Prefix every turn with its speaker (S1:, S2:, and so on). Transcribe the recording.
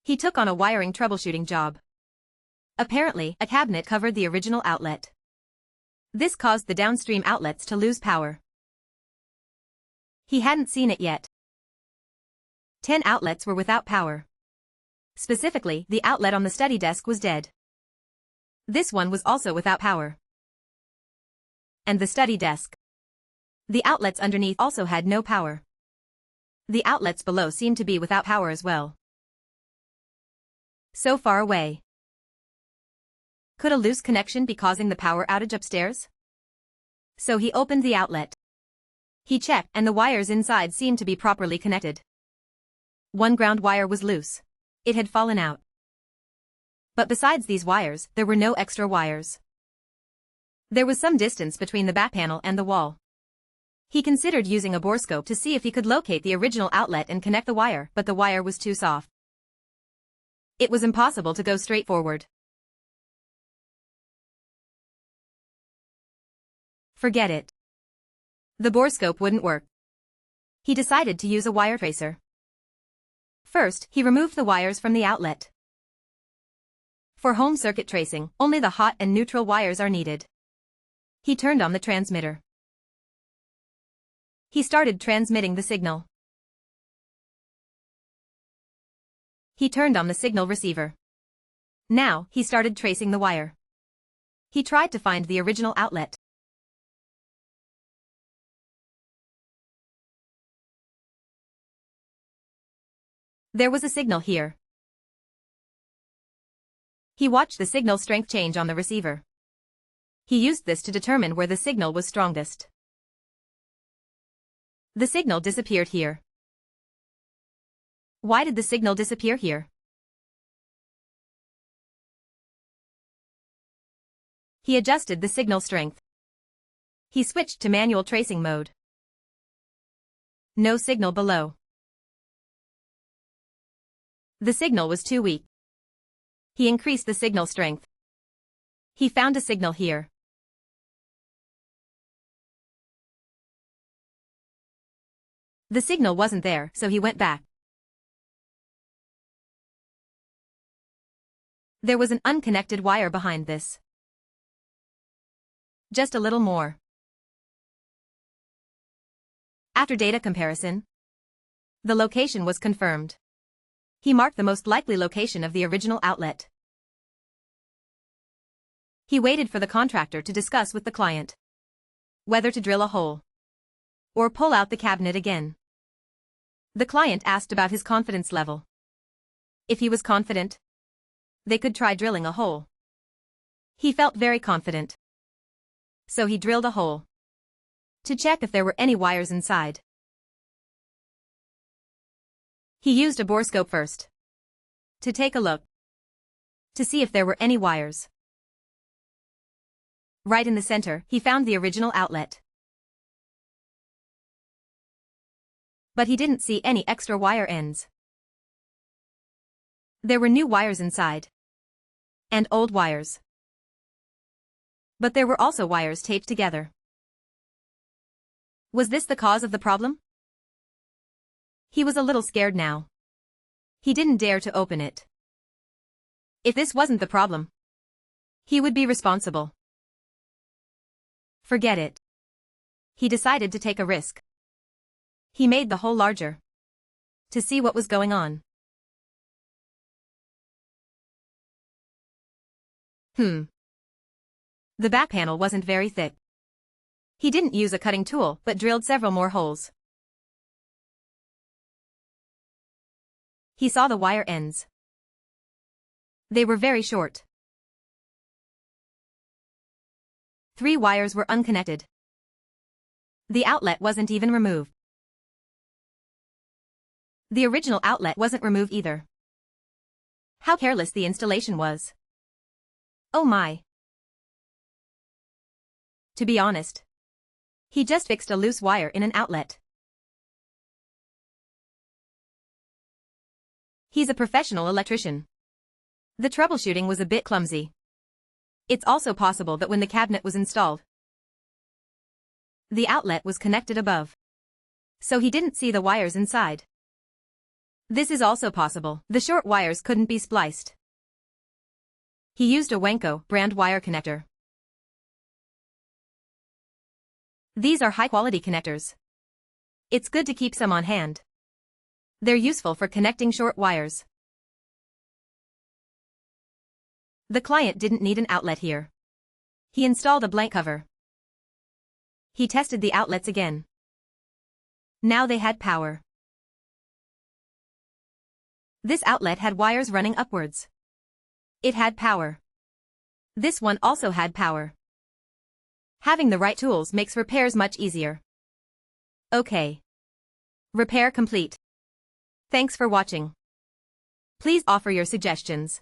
S1: He took on a wiring troubleshooting job. Apparently, a cabinet covered the original outlet. This caused the downstream outlets to lose power. He hadn't seen it yet. 10 outlets were without power. Specifically, the outlet on the study desk was dead. This one was also without power. And the study desk. The outlets underneath also had no power. The outlets below seemed to be without power as well. So far away. Could a loose connection be causing the power outage upstairs? So he opened the outlet. He checked and the wires inside seemed to be properly connected. One ground wire was loose. It had fallen out. But besides these wires, there were no extra wires. There was some distance between the back panel and the wall. He considered using a borescope to see if he could locate the original outlet and connect the wire, but the wire was too soft. It was impossible to go straight forward. Forget it. The borescope wouldn't work. He decided to use a wire tracer. First, he removed the wires from the outlet. For home circuit tracing, only the hot and neutral wires are needed. He turned on the transmitter. He started transmitting the signal. He turned on the signal receiver. Now, he started tracing the wire. He tried to find the original outlet. There was a signal here. He watched the signal strength change on the receiver. He used this to determine where the signal was strongest. The signal disappeared here. Why did the signal disappear here? He adjusted the signal strength. He switched to manual tracing mode. No signal below. The signal was too weak. He increased the signal strength. He found a signal here. The signal wasn't there, so he went back. There was an unconnected wire behind this. Just a little more. After data comparison, the location was confirmed. He marked the most likely location of the original outlet. He waited for the contractor to discuss with the client whether to drill a hole or pull out the cabinet again. The client asked about his confidence level. If he was confident, they could try drilling a hole. He felt very confident. So he drilled a hole to check if there were any wires inside. He used a borescope first to take a look to see if there were any wires. Right in the center, he found the original outlet. But he didn't see any extra wire ends. There were new wires inside. And old wires. But there were also wires taped together. Was this the cause of the problem? He was a little scared now. He didn't dare to open it. If this wasn't the problem, he would be responsible. Forget it. He decided to take a risk. He made the hole larger to see what was going on. The back panel wasn't very thick. He didn't use a cutting tool but drilled several more holes. He saw the wire ends. They were very short. 3 wires were unconnected. The outlet wasn't even removed. The original outlet wasn't removed either. How careless the installation was. Oh my. To be honest, he just fixed a loose wire in an outlet. He's a professional electrician. The troubleshooting was a bit clumsy. It's also possible that when the cabinet was installed, the outlet was connected above, so he didn't see the wires inside. This is also possible. The short wires couldn't be spliced. He used a Wenco brand wire connector. These are high-quality connectors. It's good to keep some on hand. They're useful for connecting short wires. The client didn't need an outlet here. He installed a blank cover. He tested the outlets again. Now they had power. This outlet had wires running upwards. It had power. This one also had power. Having the right tools makes repairs much easier. Okay. Repair complete. Thanks for watching. Please offer your suggestions.